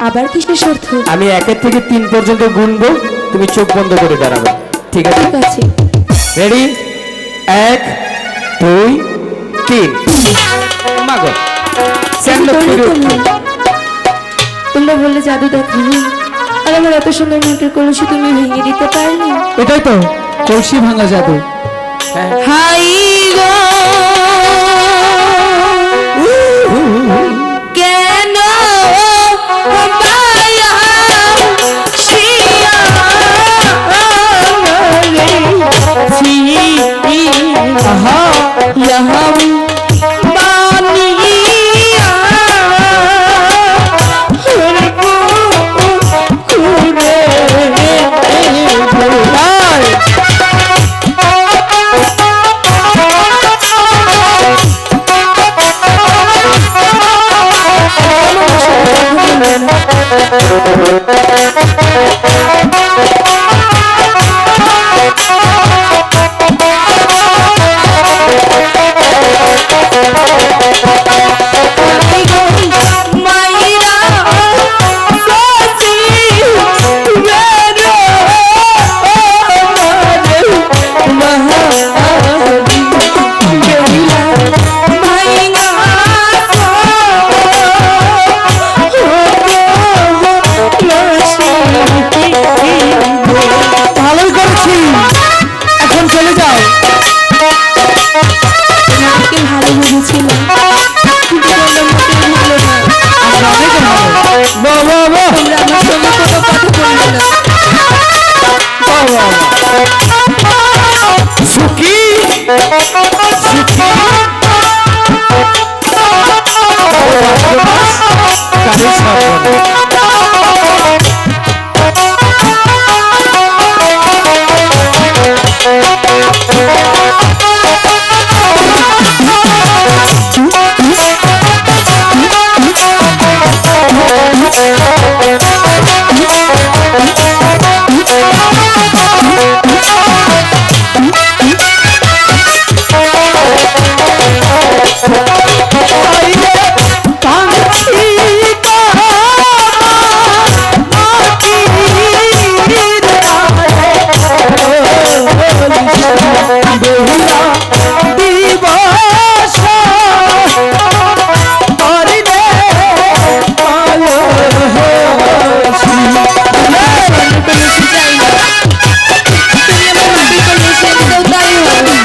আবার কিসের শর্ত? আমি 1 থেকে 3 পর্যন্ত গুনবো, তুমি চোখ বন্ধ করে দাঁড়াবে, ঠিক আছে? ঠিক আছে। রেডি? 1 2 3। মাগো স্যান্ড কি করলে করে তুমি? তোমরা বললে জাদু দেখাবো, আর আমার এত সুন্দর মাটির কলসি তুমি ভেঙে দিতে পারলে। এটাই তো কলসি ভাঙা জাদু। হাই গো কেন মায়া শিয়া রে আহা यहम बानिया हरको कुरे भुलाए ভালোই করেছি, এখন চলে যাও। আমাকে ভালো বুঝেছিলাম, কিন্তু তোমরা মোটেও ভালো না। আমরা অনেক ভালো। বাহ বাহ বাহ তোমরা আমার সঙ্গে কোনো কথা বলবে না। বাহ বাহ সুখী সুখী কারে সাবধান। তুমি আমার মাটির কলসি এনে দাও, তাই হবে।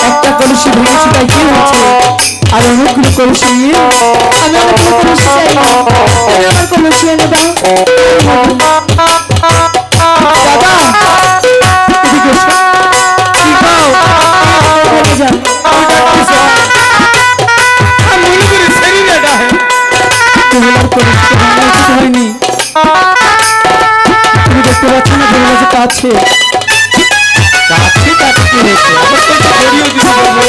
একটা কলসি ভেঙেছি তাই কি হচ্ছে? আর অনেকগুলো কলসি নিয়ে আমি অনেকগুলো কলসি চাই না, তুমি আমার কলসি এনে দাও। দাদা এদিকে এসো। কি খাও? চলে যাও। তোমার কলসি তো ভাঙা উচিত হয়নি। তুমি দেখতে পাচ্ছ না তোমার কাছে কাছে কাছে কাছে কি হয়েছে? আমার তো একটা গড়িও দিতে পারবো।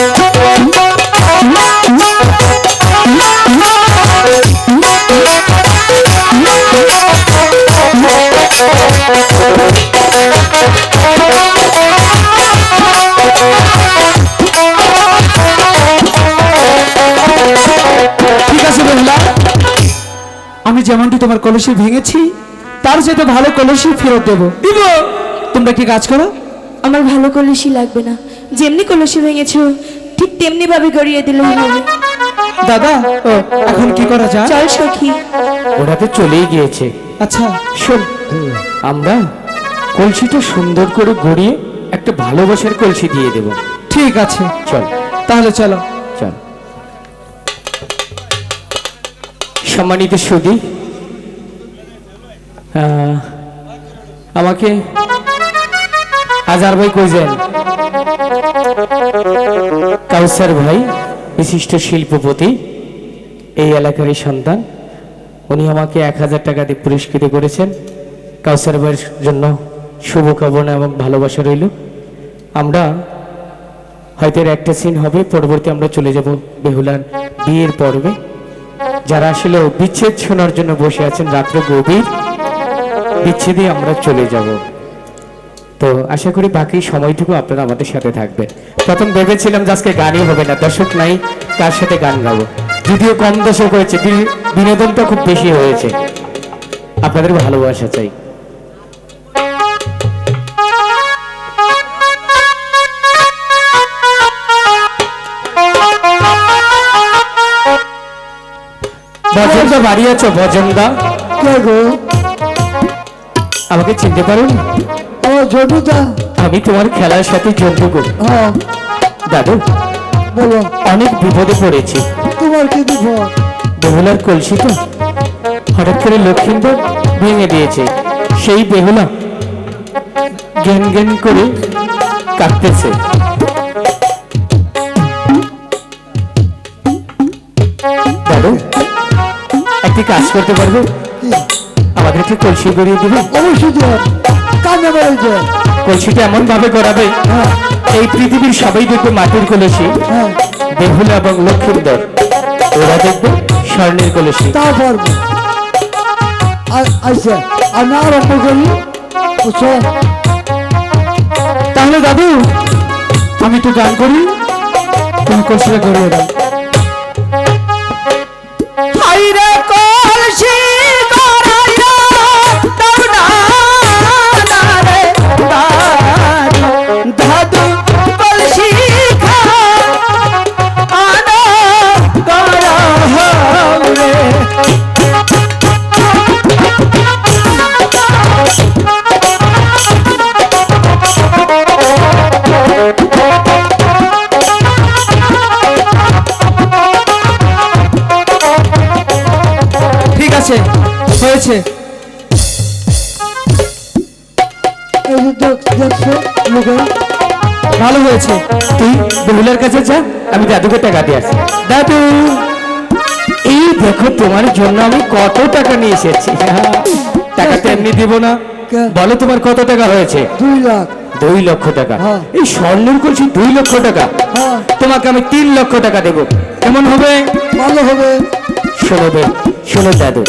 ঠিক আছে বেহুলা, আমি যেমনটি তোমার কলসি ভেঙেছি তার সাথে ভালো কলসি ফেরত দেবো। দিব। তোমরা কি কাজ করো? আমার ভালো কলসি লাগবে না, যেমনি কলসি ভেঙেছো ঠিক তেমনি ভাবে গড়িয়ে দিলে হবে। দাদা ও এখন কি করা যায়? চল সখী। ওরা তো চলেই গিয়েছে। আচ্ছা শোন, আমরা কলসিটা সুন্দর করে গড়িয়ে একটা ভালোবাসার কলসি দিয়ে দেব। ঠিক আছে, চল তাহলে চলো। চল। সম্মানিত সুধী, আমাকে আজার ভাই কই যান? কাউসার ভাই বিশিষ্ট শিল্পপতি, এই এলাকারই সন্তান। উনি আমাকে 1000 টাকা দিয়ে পুরস্কৃত করেছেন। কাউসার ভাইয়ের জন্য শুভকামনা এবং ভালোবাসা রইল। আমরা হয়তো এর একটা সিন হবে, পরবর্তী আমরা চলে যাব বেহুলার বিয়ের পর্বে। যারা আসলে বিচ্ছেদ শোনার জন্য বসে আছেন, রাত্র গভীর, বিচ্ছেদে আমরা চলে যাব। তো আশা করি বাকি সময়টুকু আপনারা আমাদের সাথে থাকবেন। প্রথম ভেবেছিলাম যে আজকে গানই হবে না, দর্শক নাই, কার সাথে গান গাবো। যদিও কম দর্শক হয়েছে, বিনোদনটা খুব বেশি হয়েছে। আপনাদের ভালোবাসা চাই। ভজনদা বাড়ি আছো? ভজনদা কে গো? আমাকে চিনতে পারুন? ও জন্টুদা। আমি তোমার খেলার সাথে জন্টু গো। হ্যাঁ দাদু, বলো, অনেক বিপদে পড়েছি। তোমার কি বিপদ? বেহুলার কলসি তো হঠাৎ করে লক্ষ্মীন্দর ভেঙে দিয়েছে। সেই বেহুলা জ্ঞান জ্ঞান করে কাঁদতেছে। দাদু, একটি কাজ করতে পারবে? কি? আমাদেরকে কলসি গড়িয়ে দিবে? অবশ্যই তো কানে বেড়েছে। কলসিটা এমন ভাবে গড়াবে এই পৃথিবীর সবাই দেখবে মাটির কলসি, হ্যাঁ বেহুলা এবং লক্ষ্মীন্দর ওরা দেখবে স্বর্ণের কলসি। তা পারবো। আচ্ছা, আমি আরম্ভ করি, বুঝছো? তাহলে দাদু আমি একটু গান করি, তুমি কলসিটা গড়িয়ে দাও। হাইরে কলসি গড়াইয়া দাও না রে দাদু, কলসি খা আনো গড়াও রে। ঠিক আছে, হয়েছে। এই যে দেখছো লোকে, ভালো হয়েছে। তুই বেহুলার কাছে যা, আমি দাদুকে টাকা দিয়ে আসি। দাদু, এই দেখো তোমার জন্য আমি কত টাকা নিয়ে এসেছি। টাকা তো এমনি দিব না। কে? বলো তোমার কত টাকা হয়েছে? 2 লাখ। 2 লক্ষ টাকা। হ্যাঁ। এই স্বর্ণের কলসি 2 লক্ষ টাকা। হ্যাঁ তোমাকে আমি 3 লক্ষ টাকা দেবো, কেমন হবে? ভালো হবে। শোনো শোনো দাদু,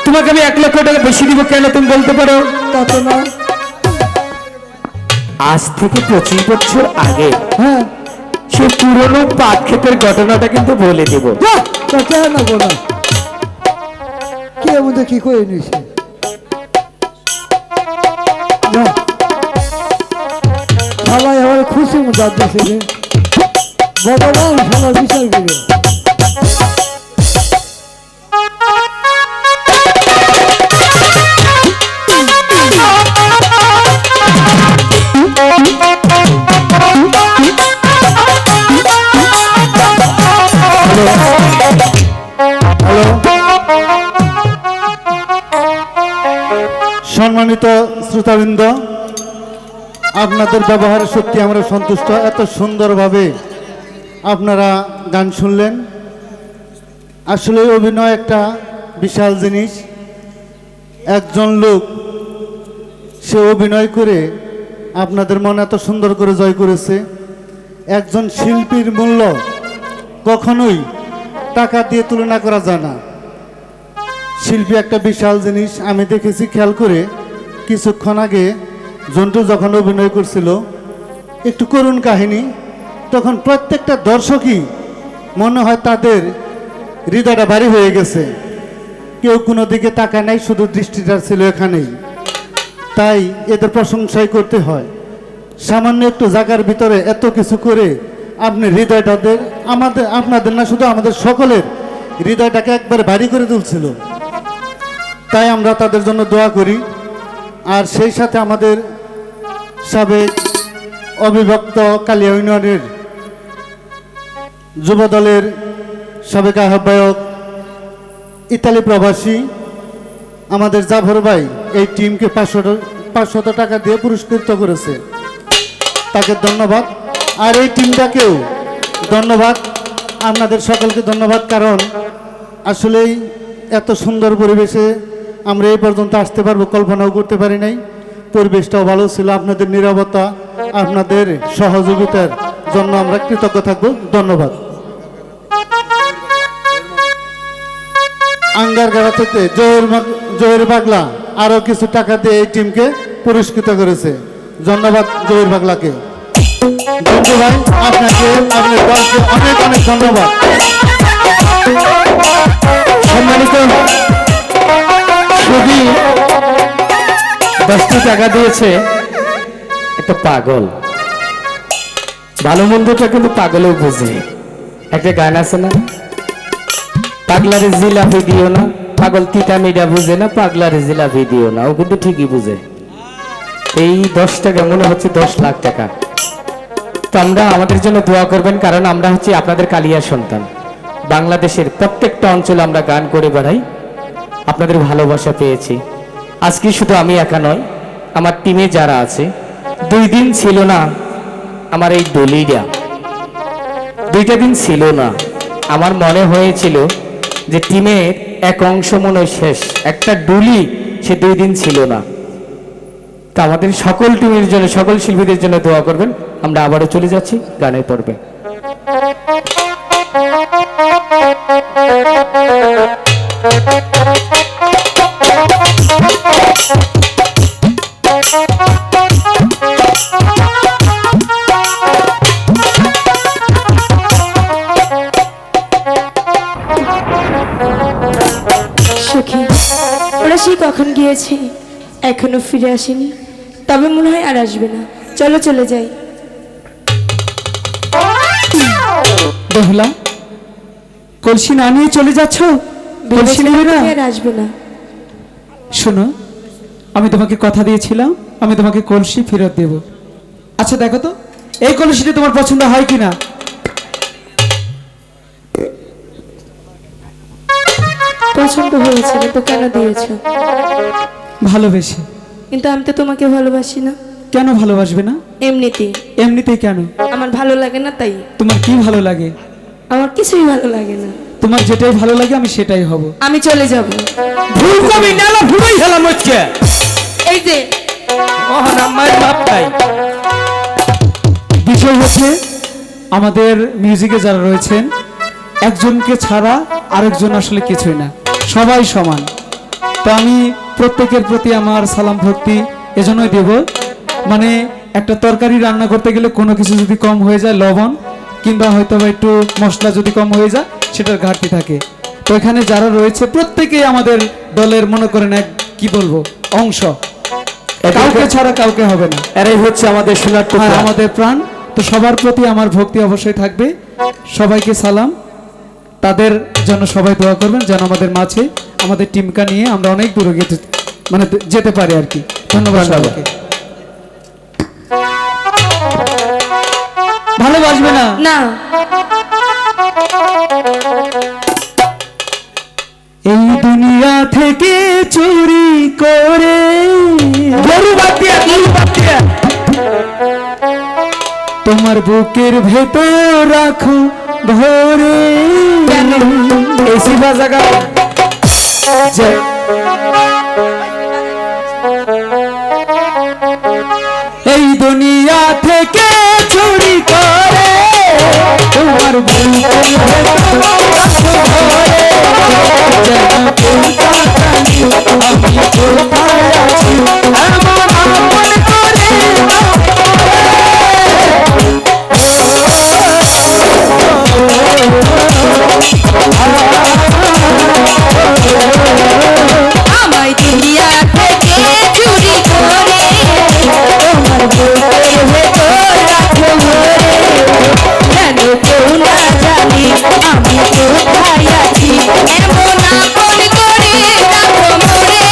তোমাকে আমি 1 লক্ষ টাকা বেশি দিব কেন তুমি বলতে পারো? তা তো না। আজ থেকে 25 বছর আগে হ্যাঁ সে পুরনো পাট ক্ষেতের ঘটনাটা কিন্তু বলে দেব। যা, তা কেন না গো না? কে মধ্যে কি করে নিছে? না সবাই আমার খুশি মতো দিছে রে। ভগবান সবার বিচার করে। সম্মানিত শ্রোতাবৃন্দ, আপনাদের ব্যবহারে সত্যি আমরা সন্তুষ্ট। এত সুন্দরভাবে আপনারা গান শুনলেন। আসলে অভিনয় একটা বিশাল জিনিস। একজন লোক সে অভিনয় করে আপনাদের মন এত সুন্দর করে জয় করেছে। একজন শিল্পীর মূল্য কখনোই টাকা দিয়ে তুলনা করা যায় না। শিল্পী একটা বিশাল জিনিস। আমি দেখেছি খেয়াল করে, কিছুক্ষণ আগে জন্টু যখন অভিনয় করছিল, একটু করুণ কাহিনী, তখন প্রত্যেকটা দর্শকই মনে হয় তাদের হৃদয়টা ভারী হয়ে গেছে। কেউ কোনো দিকে তাকায় নাই, শুধু দৃষ্টিটা ছিল এখানেই। তাই এদের প্রশংসাই করতে হয়। সামান্য একটু জায়গার ভিতরে এত কিছু করে আপনি হৃদয়টাদের আপনাদের না, শুধু আমাদের সকলের হৃদয়টাকে একবারে ভারী করে তুলছিল। তাই আমরা তাদের জন্য দোয়া করি। আর সেই সাথে আমাদের সাবেক অবিভক্ত কালিয়া ইউনিয়নের যুবদলের সাবেক আহ্বায়ক, ইতালি প্রবাসী আমাদের জাফর ভাই এই টিমকে 500 টাকা দিয়ে পুরস্কৃত করেছে। তাকে ধন্যবাদ। আর এই টিমটাকেও ধন্যবাদ, আপনাদের সকলকে ধন্যবাদ। কারণ আসলেই এত সুন্দর পরিবেশে আমরা এই পর্যন্ত আসতে পারবো কল্পনাও করতে পারি নাই। পরিবেশটাও ভালো ছিল, আপনাদের নীরবতা, আপনাদের সহযোগিতার জন্য আমরা কৃতজ্ঞ থাকবো। ধন্যবাদ। আঙ্গারগাঁও থেকে জহির পাগলা আরও কিছু টাকা দিয়ে এই টিমকে পুরস্কৃত করেছে। ধন্যবাদ জহির পাগলাকে। বন্ধু ভাই, আপনাকে আপনার দলকে অনেক অনেক ধন্যবাদ। সম্মানিত সুধী 10টি টাকা দিয়েছে একটা পাগল। ভালো মন্দটা কিন্তু পাগলেও বুঝে। একটা গান আছে না, পাগলারে জিলাপি দিও না, পাগল তিতা মিডা বুঝে না, পাগলারে জিলাপি দিও না, ও কিন্তু ঠিকই বুঝে। এই 10 টাকা মনে হচ্ছে 10 লাখ টাকা। তো আমরা আমাদের জন্য দোয়া করবেন, কারণ আমরা হচ্ছে আপনাদের কালিয়ার সন্তান। বাংলাদেশের প্রত্যেকটা অঞ্চলে আমরা গান করে বেড়াই, আপনাদের ভালোবাসা পেয়েছি। আজকে শুধু আমি একা নয়, আমার টিমে যারা আছে, 2 দিন ছিল না আমার এই ডলিটা, 2টা দিন ছিল না। আমার মনে হয়েছিল যে টিমের এক অংশ মনে হয় শেষ, একটা ডুলি সে 2 দিন ছিল না। তা আমাদের সকল টিমের জন্য, সকল শিল্পীদের জন্য দোয়া করবেন। আমরা আবারও চলে যাচ্ছি গানের পর্বে। সখী, ওরা সেই কখন গিয়েছে, এখনো ফিরে আসেনি। তবে মনে হয় আর আসবে না। চলো চলে যাই। বেহুলা, কলসি না নিয়ে চলে যাচ্ছ? কলসি নেবে না? আর আসবে না। শোনো, আমি তোমাকে কথা দিয়েছিলাম আমি তোমাকে কলসি ফেরত দেব। আচ্ছা দেখো তো এই কলসিটা তোমার পছন্দ হয় কিনা। পছন্দ হয়েছিল তো কেন দিয়েছো? ভালোবেসে। কিন্তু আমি তো তোমাকে ভালোবাসি না। কেন ভালোবাসবে না? এমনিতেই। এমনিতেই কেন? আমার ভালো লাগে না তাই। তোমার কি ভালো লাগে? আমার কিছুই ভালো লাগে না। তোমার যেটাই ভালো লাগে আমি সেটাই হব। আমি চলে যাব। ভুল কবি নালা ভুলই গেলাম হচ্ছে। এই যে মহান আমার বাপ নাই। বিষয় হচ্ছে আমাদের মিউজিকে যারা রয়েছেন, একজনকে ছাড়া আরেকজন আসলে কিছুই না, সবাই সমান। তো আমি প্রত্যেকের প্রতি আমার সালাম ভক্তি এজন্যই দেব। মানে একটা তরকারি রান্না করতে গেলে কোনো কিছু যদি কম হয়ে যায়, লবণ কিংবা হয়তো বা একটু মশলা যদি কম হয়ে যায়, সেটার ঘাটতি থাকে। তো এখানে যারা রয়েছে প্রত্যেকেই আমাদের দলের মনে করেন এক কি বলবো অংশ, কাউকে ছাড়া কাউকে হবে না। এরাই হচ্ছে আমাদের সোনার হ্যাঁ, টুকরা। আমাদের প্রাণ। তো সবার প্রতি আমার ভক্তি অবশ্যই থাকবে। সবাইকে সালাম। তাদের জন্য সবাই দোয়া করবেন যেন আমাদের মাঝে আমাদের টিমকা নিয়ে আমরা অনেক দূরে যেতে পারি আর কি। ধন্যবাদ সবাইকে। ভালোবাসবে না? না। এই দুনিয়া থেকে চুরি করে তোমার বুকের ভেতর রাখো ভরে। এসি বাজাগা এই দুনিয়া থেকে চুরি করে তোমার বুকের ভেতর রাখো ভরে। যেন কেউ জানি আমি কোথায় আছি, এমন আপন করে আমায় দুনিয়া থেকে চুরি করে তোমার বুকের ভেতর রাখো ভরে। যেন কেউ না জানি আমি কোথায় আছি, এমন আপন করে রাখো মরে।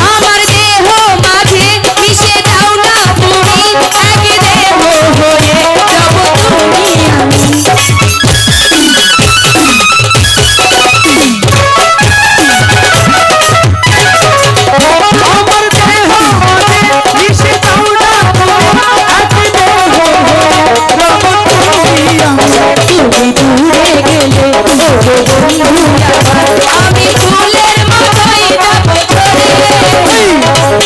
আমার দেহ মাঝে মিশে যাও না তুমি, এক দেহ হয়ে যাব তুমি আমি। আমার দেহ মাঝে মিশে যাও না তুমি, এক দেহ হয়ে যাব তুমি আমি। তুমি দূরে গেলে ওরে বন্ধু আমার, আমি ফুলের মতোই যাব আমার